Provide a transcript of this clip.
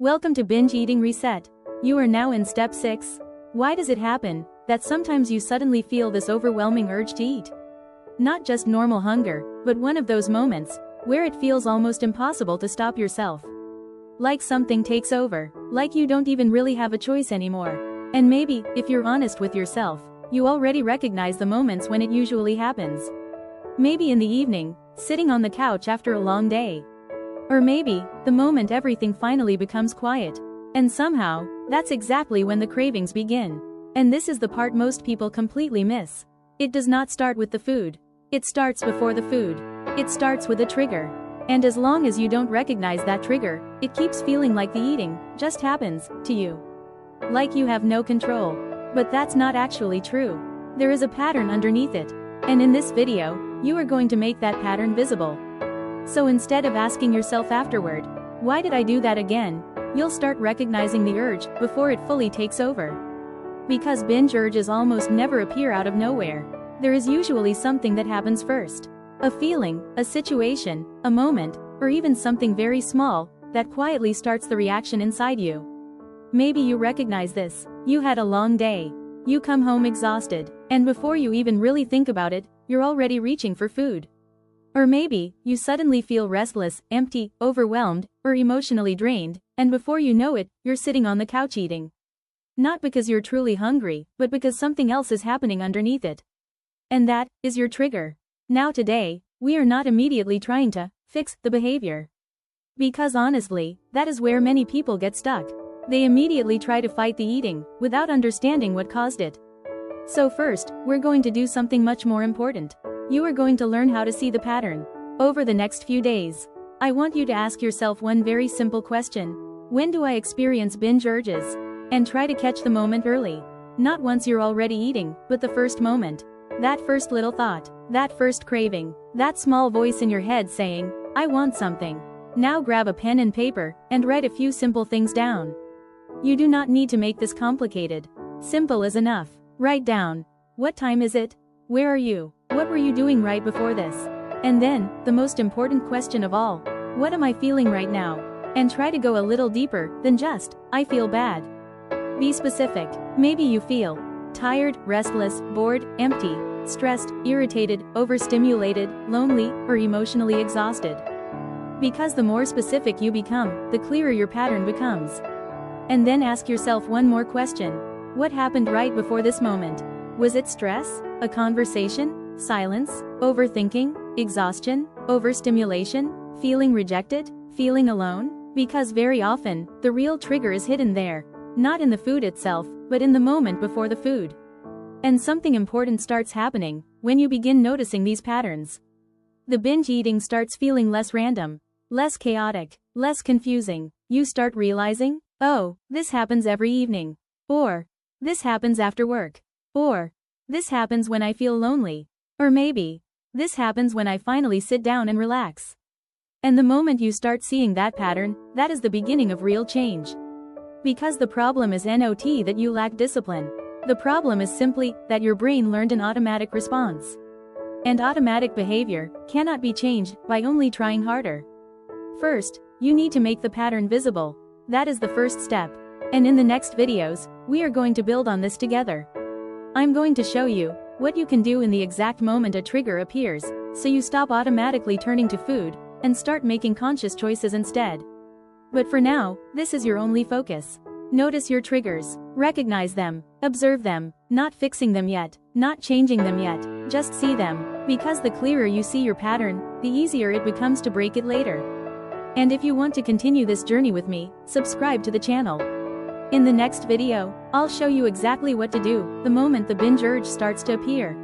Welcome to Binge Eating Reset. You are now in step 6. Why does it happen that sometimes you suddenly feel this overwhelming urge to eat? Not just normal hunger, but one of those moments where it feels almost impossible to stop yourself. Like something takes over, like you don't even really have a choice anymore. And maybe, if you're honest with yourself, you already recognize the moments when it usually happens. Maybe in the evening, sitting on the couch after a long day. Or maybe, the moment everything finally becomes quiet. And somehow, that's exactly when the cravings begin. And this is the part most people completely miss. It does not start with the food. It starts before the food. It starts with a trigger. And as long as you don't recognize that trigger, it keeps feeling like the eating just happens to you. Like you have no control. But that's not actually true. There is a pattern underneath it. And in this video, you are going to make that pattern visible. So instead of asking yourself afterward, why did I do that again? You'll start recognizing the urge before it fully takes over. Because binge urges almost never appear out of nowhere. There is usually something that happens first. A feeling, a situation, a moment, or even something very small that quietly starts the reaction inside you. Maybe you recognize this. You had a long day. You come home exhausted, and before you even really think about it, you're already reaching for food. Or maybe, you suddenly feel restless, empty, overwhelmed, or emotionally drained, and before you know it, you're sitting on the couch eating. Not because you're truly hungry, but because something else is happening underneath it. And that is your trigger. Now today, we are not immediately trying to fix the behavior. Because honestly, that is where many people get stuck. They immediately try to fight the eating, without understanding what caused it. So first, we're going to do something much more important. You are going to learn how to see the pattern. Over the next few days, I want you to ask yourself one very simple question. When do I experience binge urges? And try to catch the moment early. Not once you're already eating, but the first moment. That first little thought, that first craving, that small voice in your head saying, I want something. Now grab a pen and paper, and write a few simple things down. You do not need to make this complicated. Simple is enough. Write down. What time is it? Where are you? What were you doing right before this? And then, the most important question of all, what am I feeling right now? And try to go a little deeper than just, I feel bad. Be specific. Maybe you feel tired, restless, bored, empty, stressed, irritated, overstimulated, lonely, or emotionally exhausted. Because the more specific you become, the clearer your pattern becomes. And then ask yourself one more question. What happened right before this moment? Was it stress? A conversation? Silence? Overthinking? Exhaustion? Overstimulation? Feeling rejected? Feeling alone? Because very often, the real trigger is hidden there. Not in the food itself, but in the moment before the food. And something important starts happening when you begin noticing these patterns. The binge eating starts feeling less random, less chaotic, less confusing. You start realizing, oh, this happens every evening. Or, this happens after work. Or, this happens when I feel lonely. Or maybe, this happens when I finally sit down and relax. And the moment you start seeing that pattern, that is the beginning of real change. Because the problem is not that you lack discipline. The problem is simply that your brain learned an automatic response. And automatic behavior cannot be changed by only trying harder. First, you need to make the pattern visible. That is the first step. And in the next videos, we are going to build on this together. I'm going to show you what you can do in the exact moment a trigger appears, so you stop automatically turning to food and start making conscious choices instead. But for now, this is your only focus. Notice your triggers, recognize them, observe them, not fixing them yet, not changing them yet, just see them, because the clearer you see your pattern, the easier it becomes to break it later. And if you want to continue this journey with me, subscribe to the channel. In the next video, I'll show you exactly what to do the moment the binge urge starts to appear.